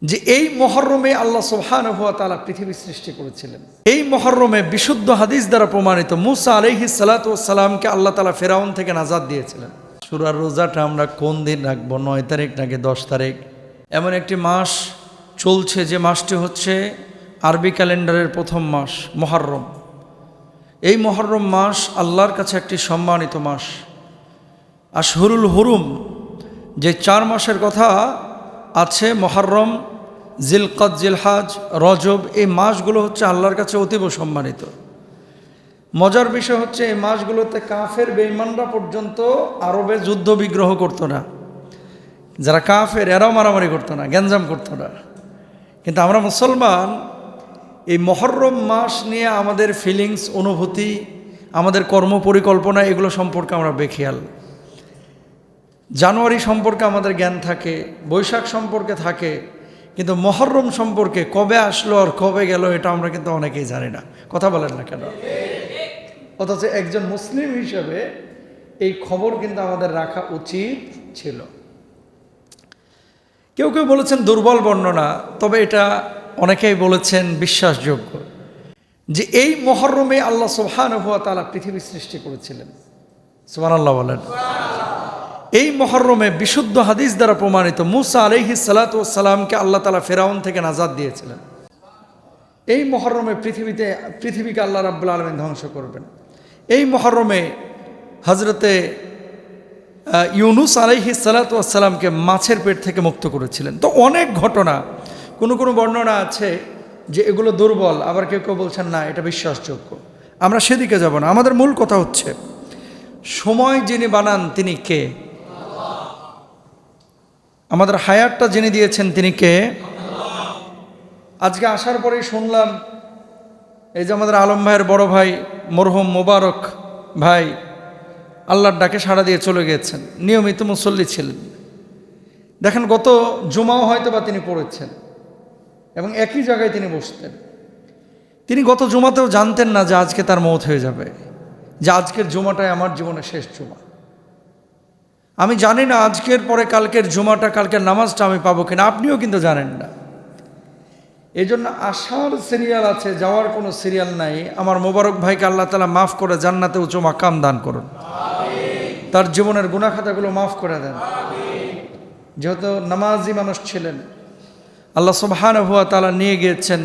যে এই মুহররমে আল্লাহ সুবহানাহু ওয়া তাআলা পৃথিবী সৃষ্টি করেছিলেন। এই মুহররমে বিশুদ্ধ হাদিস দ্বারা প্রমাণিত মুসা আলাইহিস সালাতু ওয়াস সালামকে আল্লাহ তাআলা ফেরাউন থেকে নাজাত দিয়েছিলেন। সূরার রোজাটা আমরা কোন দিন রাখবো, 9 তারিখ নাকি 10 তারিখ? এমন একটি মাস চলছে যে মাসটি হচ্ছে আরবি ক্যালেন্ডারের প্রথম মাস মুহররম। এই মুহররম মাস আল্লাহর কাছে একটি সম্মানিত মাস। আশহুরুল হুরুম যে 4 মাসের কথা আছে, মুহররম, জিলকদ, জিলহাজ, রজব, এই মাসগুলো হচ্ছে আল্লাহর কাছে অতীব সম্মানিত। মজার বিষয় হচ্ছে এই মাসগুলোতে কাফের বেঈমানরা পর্যন্ত আরবে যুদ্ধ বিগ্রহ করতো না। যারা কাফের এরাও মারামারি করতো না, গ্যাঞ্জাম করতো না। কিন্তু আমরা মুসলমান এই মুহররম মাস নিয়ে আমাদের ফিলিংস, অনুভূতি, আমাদের কর্ম পরিকল্পনা এগুলো সম্পর্কে আমরা বেখেয়াল। জানুয়ারি সম্পর্কে আমাদের জ্ঞান থাকে, বৈশাখ সম্পর্কে থাকে, কিন্তু মুহররম সম্পর্কে কবে আসলো আর কবে গেল এটা আমরা কিন্তু অনেকেই জানি না। কথা বলেন না কেন? অথচ একজন মুসলিম হিসেবে এই খবর কিন্তু আমাদের রাখা উচিত ছিল। কেউ কেউ বলেছেন দুর্বল বর্ণনা, তবে এটা অনেকেই বলেছেন বিশ্বাসযোগ্য, যে এই মুহররমে আল্লাহ সুবহানাহু ওয়া তাআলা পৃথিবী সৃষ্টি করেছিলেন। সুবহানাল্লাহ বলেন। এই মুহররমে বিশুদ্ধ হাদিস দ্বারা প্রমাণিত মুসা আলাইহিস সালাতু ওয়াস সালামকে আল্লাহ তাআলা ফেরাউন থেকে নাজাত দিয়েছিলেন। এই মুহররমে পৃথিবীকে আল্লাহ রাব্বুল আলামিন ধ্বংস করবেন। এই মুহররমে হযরতে ইউনুস আলাইহিস সালাতু ওয়াস সালামকে মাছের পেট থেকে মুক্ত করেছিলেন। তো অনেক ঘটনা, কোনো বর্ণনা আছে যে এগুলো দুর্বল, আবার কেউ কেউ বলছেন না এটা বিশ্বাসযোগ্য। আমরা সেদিকে যাব না। আমাদের মূল কথা হচ্ছে সময় যিনি বানান তিনি কে? আমাদের হায়াতটা যিনি দিয়েছেন তিনি কে? আজকে আসার পরেই শুনলাম এই যে আমাদের আলম ভাইয়ের বড় ভাই মরহুম মোবারক ভাই আল্লাহর ডাকে সাড়া দিয়ে চলে গিয়েছেন। নিয়মিত মুসল্লি ছিলেন। দেখেন গত জুমাও হয়তো বা তিনি পড়েছেন এবং একই জায়গায় তিনি বসতেন। তিনি গত জুমাতেও জানতেন না যে আজকে তার মওত হয়ে যাবে, যে আজকের জুমাটাই আমার জীবনের শেষ জুমা। আমি জানি না আজকের পরে কালকের জুমাটা, কালকের নামাজটা আমি পাবো কিনা, আপনিও কিন্তু জানেন না। এই জন্য আসার সিরিয়াল আছে, যাওয়ার কোনো সিরিয়াল নাই। আমার মোবারক ভাইকে আল্লাহ তাআলা মাফ করে জান্নাতে উঁচু মাকাম দান করুন, তার জীবনের গুনাহ খাতাগুলো মাফ করে দেন। যেহেতু নামাজি মানুষ ছিলেন, আল্লাহ সুবহানাহু ওয়া তাআলা নিয়ে গিয়েছেন,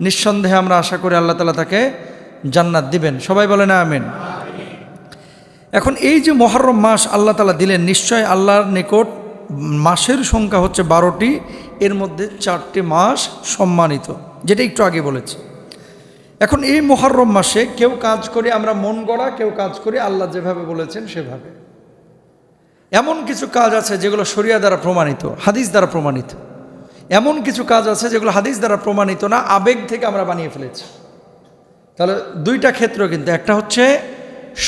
নিঃসন্দেহে আমরা আশা করি আল্লাহ তাআলা তাকে জান্নাত দিবেন। সবাই বলেন আমিন। এখন এই যে মুহররম মাস আল্লাহ তাআলা দিলেন, নিশ্চয় আল্লাহর নিকট মাসের সংখ্যা হচ্ছে 12টি, এর মধ্যে 4টি মাস সম্মানিত, যেটা একটু আগে বলেছি। এখন এই মুহররম মাসে কেউ কাজ করি আমরা মন গড়া, কেউ কাজ করি আল্লাহ যেভাবে বলেছেন সেভাবে। এমন কিছু কাজ আছে যেগুলো শরিয়া দ্বারা প্রমাণিত, হাদিস দ্বারা প্রমাণিত। এমন কিছু কাজ আছে যেগুলো হাদিস দ্বারা প্রমাণিত না, আবেগ থেকে আমরা বানিয়ে ফেলেছি। তাহলে দুইটা ক্ষেত্র, কিন্তু একটা হচ্ছে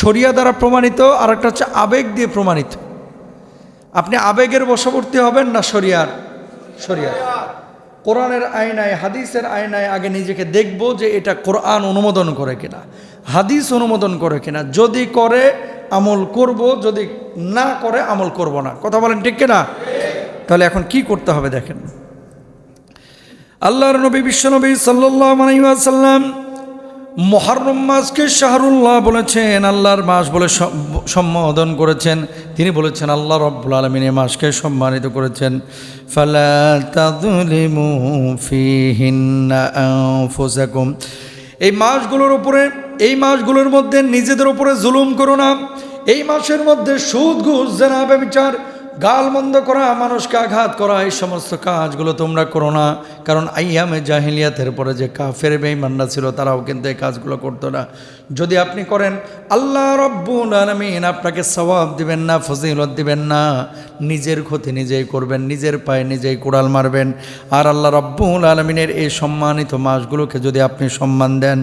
শরিয়া দ্বারা প্রমাণিত, আর একটা হচ্ছে আবেগ দিয়ে প্রমাণিত। আপনি আবেগের বশবর্তী হবেন না শরিয়ার? কোরআনের আয়নায়, হাদিসের আয়নায় আগে নিজেকে দেখব যে এটা কোরআন অনুমোদন করে কিনা, হাদিস অনুমোদন করে কিনা। যদি করে আমল করব, যদি না করে আমল করব না। কথা বলেন ঠিক কিনা? তাহলে এখন কি করতে হবে দেখেন। আল্লাহর নবী বিশ্বনবী সাল্লাল্লাহু আলাইহি ওয়াসাল্লাম মুহররম মাসকে শাহরুল্লাহ বলেছেন, আল্লাহর মাস বলে সম্বোধন করেছেন। তিনি বলেছেন আল্লাহ রাব্বুল আলামিন এই মাসকে সম্মানিত করেছেন। ফালা তাযলিমু ফীহিন্না আনফুসাকুম, এই মাসগুলোর উপরে, এই মাসগুলোর মধ্যে নিজেদের উপরে জুলুম করো না। এই মাসের মধ্যে সুদ, ঘুষ, জিনা, ব্যভিচার, গালমন্দ করা, মানুষকে আঘাত করা, এই সমস্ত কাজগুলো তোমরা করো না। কারণ আইয়ামে জাহিলিয়াতের পরে যে কাফের বেঈমানরা ছিল তারাও কিন্তু এই কাজগুলো করতো না। যদি আপনি করেন আল্লাহ রাব্বুল আলামিন আপনাকে সওয়াব দিবেন না, ফজিলত দিবেন না। নিজের ক্ষতি নিজেই করবেন, নিজের পায়ে নিজেই কোড়াল মারবেন। আর আল্লাহ রাব্বুল আলামিনের এই সম্মানিত মাসগুলোকে যদি আপনি সম্মান দেন,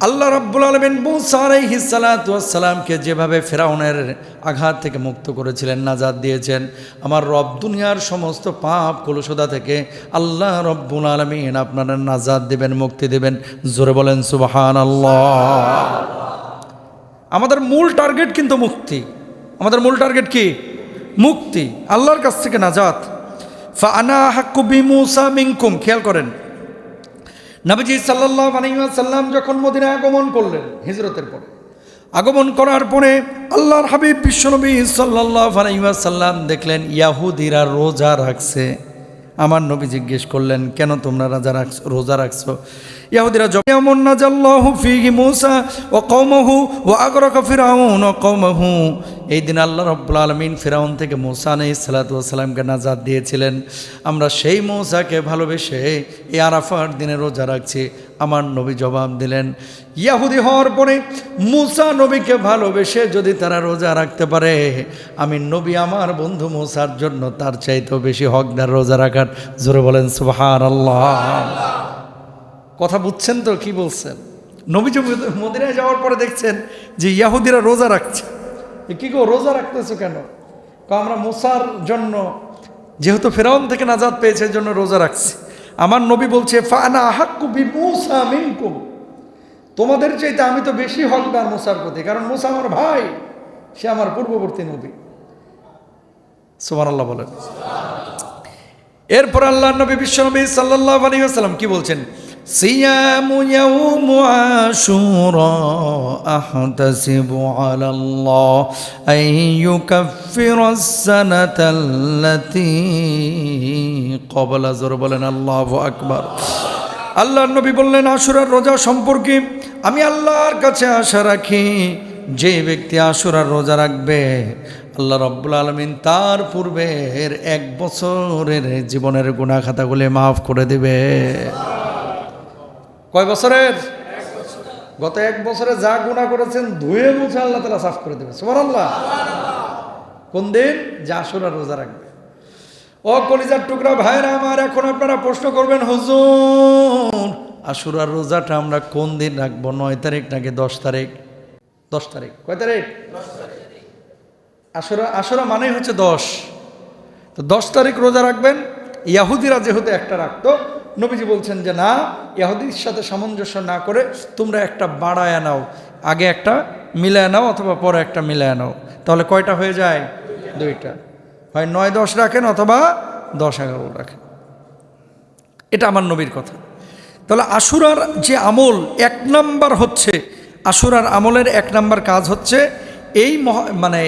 আল্লাহ রাব্বুল আলামিন মুসা আলাইহিস সালাতু ওয়াস সালামকে যেভাবে ফিরআউনের আঘাত থেকে মুক্ত করেছিলেন, নাজাত দিয়েছেন, আমার রব দুনিয়ার সমস্ত পাপ কলুষতা থেকে আল্লাহ রাব্বুল আলামিন আপনারা নাজাত দিবেন, মুক্তি দিবেন। জোরে বলেন সুবহানাল্লাহ। আমাদের মূল টার্গেট কিন্তু মুক্তি। আমাদের মূল টার্গেট কি? মুক্তি, আল্লাহর কাছ থেকে নাজাত। ফাআনা আহাক্কু বিমূসা মিনকুম। খেয়াল করেন, নবীজি সাল্লাল্লাহু আলাইহি ওয়াসাল্লাম যখন মদিনায় আগমন করলেন, হিজরতের পরে আগমন করার পরে আল্লাহর হাবিব বিশ্বনবী সাল্লাল্লাহু আলাইহি ওয়াসাল্লাম দেখলেন ইহুদিরা রোজা রাখছে। আমার নবী জিজ্ঞেস করলেন, কেন তোমরা রোজা রাখছো? ইহুদিরা যখন নাজাল্লাহু ফীহি মূসা ওয়া কওমাহু ওয়া আগরাকা ফিরআউন ওয়া কওমাহু, এই দিন আল্লাহ রাব্বুল আলামিন ফিরআউন থেকে মূসা আলাইহিস সালাতু ওয়াস সালামকে নাজাত দিয়েছিলেন। আমরা সেই মূসাকে ভালোবেসে এই আরাফার দিনে রোজা রাখছি। আমার নবী জবাব দিলেন, ইহুদি হওয়ার পরে মূসা নবীকে ভালোবেসে যদি তারা রোজা রাখতে পারে, আমি নবী আমার বন্ধু মূসার জন্য তার চাইতেও বেশি হকদার রোজা রাখার। জোরে বলেন সুবহানাল্লাহ। কথা বুঝছেন তো কি বলছেন? নবীজি মদিনায় যাওয়ার পরে দেখছেন যে ইহুদিরা রোজা রাখছে। কি গো, রোজা রাখতেছো কেন? আমরা মূসার জন্য, যেহেতু ফিরআউন থেকে নাজাত পেয়েছে, এর জন্য রোজা রাখছি। আমার নবী বলছে, ফাআনা আহাক্কু বিমূসা মিনকুম, তোমাদের চাইতে আমি তো বেশি হকদার মূসার প্রতি, কারণ মূসা আমার ভাই, সে আমার পূর্ববর্তী নবী। সুবহানাল্লাহ বলেন। এরপর আল্লাহর নবী বিশ্বনবী সাল্লাল্লাহু আলাইহি ওয়াসাল্লাম কি বলছেন? সিয়ামু ইয়াউমু আশুরা আহতাসিবু আলাল্লাহ আন ইউকাফফিরাস সানাতাল্লাতী ক্বাবলা। জোরে বলেন আল্লাহু আকবার। আল্লাহর নবী বললেন, আশুরার রোজা সম্পর্কে আমি আল্লাহর কাছে আশা রাখি, যে ব্যক্তি আশুরার রোজা রাখবে, আল্লাহ রাব্বুল আলামিন তার পূর্বের 1 বছরের জীবনের গুনাহ খাতাগুলি মাফ করে দিবে। কয় বছরের? গত 1 বছরে যা গুনাহ করেছেন ধুয়ে মুছে আল্লাহ তাআলা সাফ করে দেবে। সুবহানাল্লাহ। কোন দিন? যে আশুরার রোজা রাখবে। ও কলিজার টুকরা ভাইরা আমার, এখন আপনারা প্রশ্ন করবেন, হুজুর আশুরার রোজাটা আমরা কোন দিন রাখবো? 9 তারিখ নাকি 10 তারিখ? 10 তারিখ। কয় তারিখ? 10 তারিখ। আশুরা মানেই হচ্ছে 10। তো 10 তারিখ রোজা রাখবেন। ইহুদিরা যেহেতু একটা রাখতো, নবীজি বলছেন যে না, ইহুদির সাথে সামঞ্জস্য না করে তোমরা একটা বাড়ায় নাও, আগে একটা মিলায় নাও অথবা পরে একটা মিলায় নাও, তাহলে কয়টা হয়ে যায়? 2টা। হয় 9-10 রাখেন অথবা 10-11 রাখেন। এটা আমার নবীর কথা। তাহলে আশুরার যে আমল, 1 নাম্বার হচ্ছে, আশুরার আমলের 1 নাম্বার কাজ হচ্ছে এই মানে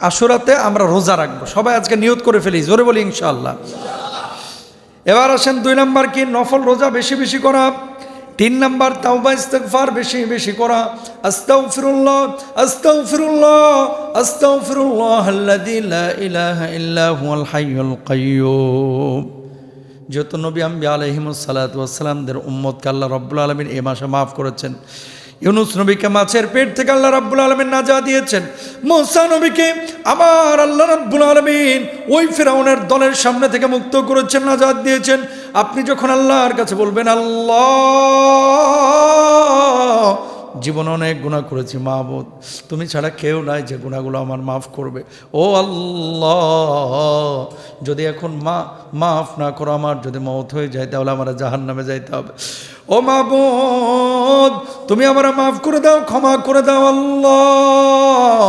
আশুরাতে আমরা রোজা রাখবো। সবাই আজকে নিয়ত করে ফেলি, জোরে বলি ইনশাআল্লাহ। এবার আসেন 2 নাম্বার কি? নফল রোজা বেশি বেশি করা। 3 নাম্বার তাওবা ইস্তিগফার বেশি বেশি করা। আস্তাগফিরুল্লাহ আস্তাগফিরুল্লাহ আস্তাগফিরুল্লাহাল্লাযী লা ইলাহা ইল্লা হুয়াল হাইয়ুল কাইয়্যুম। যত নবী আম্বিয়া আলাইহিমুস সালাতু ওয়াস সালামদের উম্মতকে আল্লাহ রাব্বুল আলামিন এই মাসে মাফ করেছেন। ইউনুস নবীকে মাছের পেট থেকে আল্লাহ রাব্বুল আলামিন নাজাত দিয়েছেন। মূসা নবীকে আমার আল্লাহ রাব্বুল আলামিন ওই ফিরআউনের দলের সামনে থেকে মুক্ত করেছেন, নাজাত দিয়েছেন। আপনি যখন আল্লাহর কাছে বলবেন, আল্লাহ জীবনে অনেক গুনাহ করেছি মাবুদ, তুমি ছাড়া কেউ নাই যে গুনাহগুলো আমার মাফ করবে। ও আল্লাহ, যদি এখন মাফ না করো, আমার যদি মওত হয়ে যায়, তাহলে আমার জাহান্নামে যাইতে হবে। ও মাবুদ, তুমি আমার মাফ করে দাও, ক্ষমা করে দাও। আল্লাহ,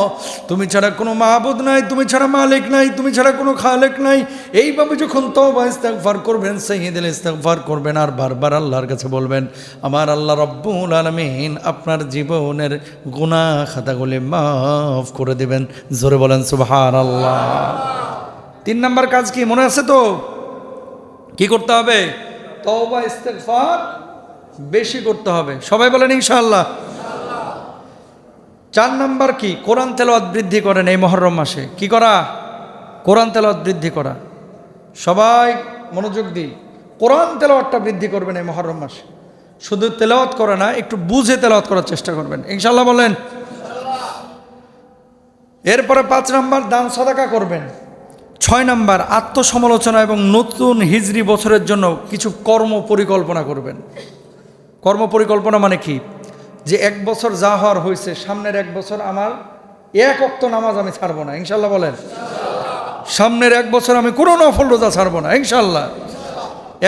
তুমি ছাড়া কোনো মাবুদ নাই, তুমি ছাড়া মালিক নাই, তুমি ছাড়া কোনো খালেক নাই। এইভাবে যখন তওবা ইস্তিগফার করবেন, সাইয়্যিদুল ইস্তিগফার করবেন, আর বারবার আল্লাহর কাছে বলবেন, আমার আল্লাহ রাব্বুল আলামিন আপনার জীবনের গুনাহ খাতাগুলি মাফ করে দিবেন। জোরে বলেন সুবহানাল্লাহ। 3 নাম্বার কাজ কি মনে আছে তো? কি করতে হবে? তওবা ইস্তিগফার বেশি করতে হবে। সবাই বলেন ইনশাআল্লাহ। 4 নাম্বার কি? কোরআন তেলাওয়াত বৃদ্ধি করেন এই মুহররম মাসে। কি করা? কোরআন তেলাওয়াত বৃদ্ধি করা। সবাই মনোযোগ দিই, কোরআন তেলাওয়াতটা বৃদ্ধি করবেন এই মুহররম মাসে। শুধু তেলাওয়াত করে না, একটু বুঝে তেলাওয়াত করার চেষ্টা করবেন ইনশাআল্লাহ বলেন। এরপরে 5 নাম্বার দান সাদাকা করবেন। 6 নাম্বার আত্মসমালোচনা এবং নতুন হিজরি বছরের জন্য কিছু কর্ম পরিকল্পনা করবেন। কর্ম পরিকল্পনা মানে কি? যে 1 বছর যা হওয়ার হয়েছে, সামনের 1 বছর আমার 1 ওয়াক্ত নামাজ আমি ছাড়বো না ইনশাল্লাহ বলেন। সামনের 1 বছর আমি কোনো নফল রোজা ছাড়বো না ইনশাল্লাহ।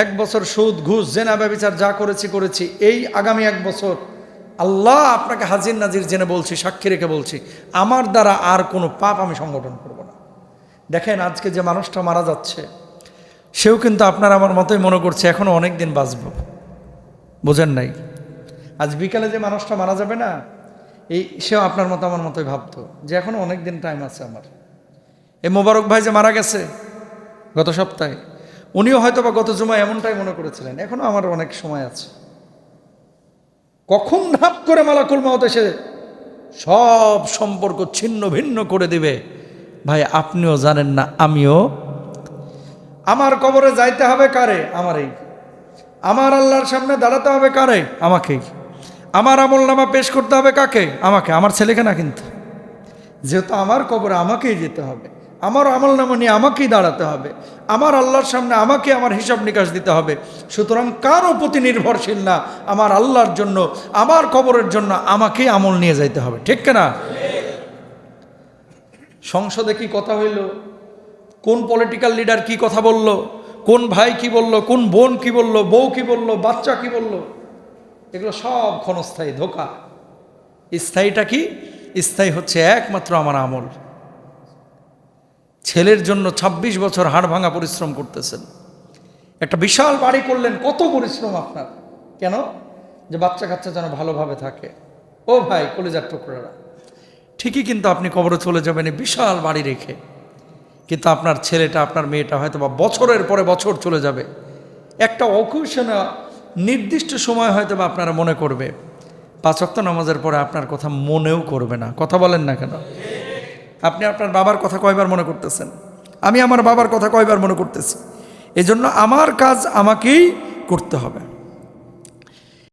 1 বছর সুদ ঘুষ জেনা ব্যভিচার যা করেছি, এই আগামী 1 বছর আল্লাহ আপনাকে হাজির নাজির জেনে বলছি, সাক্ষী রেখে বলছি, আমার দ্বারা আর কোনো পাপ আমি সংগঠন করব না। দেখেন আজকে যে মানুষটা মারা যাচ্ছে, সেও কিন্তু আপনার আমার মতোই মনে করছে এখনও অনেক দিন বাঁচব। বোঝেন নাই? আজ বিকালে যে মানুষটা মারা যাবে না, সেও আপনার মতো আমার মতোই ভাবতো যে এখনও অনেক দিন টাইম আছে আমার। এই মোবারক ভাই যে মারা গেছে গত সপ্তাহে, উনিও হয়তো বা গত জুমায় এমনটাই মনে করেছিলেন, এখনও আমার অনেক সময় আছে। কখন ধাপ করে মালাকুল মাউত এসে সব সম্পর্ক ছিন্ন ভিন্ন করে দিবে ভাই আপনিও জানেন না, আমিও। আমার কবরে যাইতে হবে কারে? আমারই। আমার আল্লাহর সামনে দাঁড়াতে হবে কারে? আমাকেই। আমার আমল নামা পেশ করতে হবে কাকে? আমাকে, আমার ছেলেকে না। কিন্তু যেহেতু আমার কবরে আমাকেই যেতে হবে, আমার আমল নামা নিয়ে আমাকেই দাঁড়াতে হবে, আমার আল্লাহর সামনে আমাকে আমার হিসাব নিকাশ দিতে হবে, সুতরাং কারও প্রতি নির্ভরশীল না, আমার আল্লাহর জন্য, আমার কবরের জন্য আমাকেই আমল নিয়ে যাইতে হবে। ঠিক কিনা? সংসদে কি কথা হইল, কোন পলিটিক্যাল লিডার কি কথা বলল, কোন ভাই কি বলল, কোন বোন কি বলল, বউ কি বলল, বাচ্চা কি বলল, এগুলো সব ক্ষণস্থায়ী ধোঁকা। স্থায়ীটা কি? স্থায়ী হচ্ছে একমাত্র আমার আমল। ছেলের জন্য ২৬ বছর হাড় ভাঙা পরিশ্রম করতেছেন, একটা বিশাল বাড়ি করলেন, কত পরিশ্রম আপনার। কেন? যে বাচ্চা কাচ্চা যেন ভালোভাবে থাকে। ও ভাই কলিজার টুকরারা, ঠিকই কিন্তু আপনি কবরে চলে যাবেন এই বিশাল বাড়ি রেখে, কিন্তু আপনার ছেলেটা, আপনার মেয়েটা হয়তো বা বছরের পরে বছর চলে যাবে, একটা অকেশনে নির্দিষ্ট সময় হয়তো বা আপনারা মনে করবে, ৫ ওয়াক্ত নামাজের পরে আপনার কথা মনেও করবে না। কথা বলেন না কেন? আপনি আপনার বাবার কথা কয়বার মনে করতেছেন? আমি আমার বাবার কথা কয়বার মনে করতেছি? এজন্য আমার কাজ আমাকেই করতে হবে।